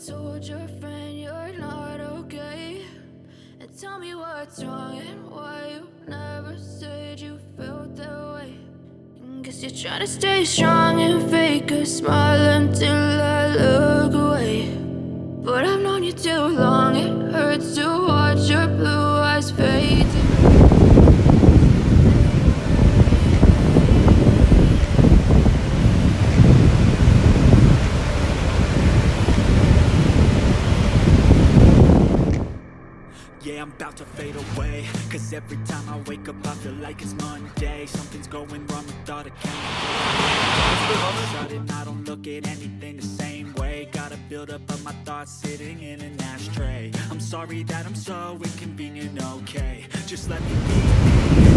told your friend you're not okay? And tell me what's wrong and why you never said you felt that way. Guess you're trying to stay strong and fake a smile until I look away. But I've known you too long, it hurts to watch your blue eyes fade to Yeah, I'm about to fade away, cause every time I wake up I feel like it's Monday. Something's going wrong with all the chemicals. Sudden I don't look at anything the same way. Gotta build up of my thoughts sitting in an ashtray. I'm sorry that I'm so inconvenient, okay? Just let me be.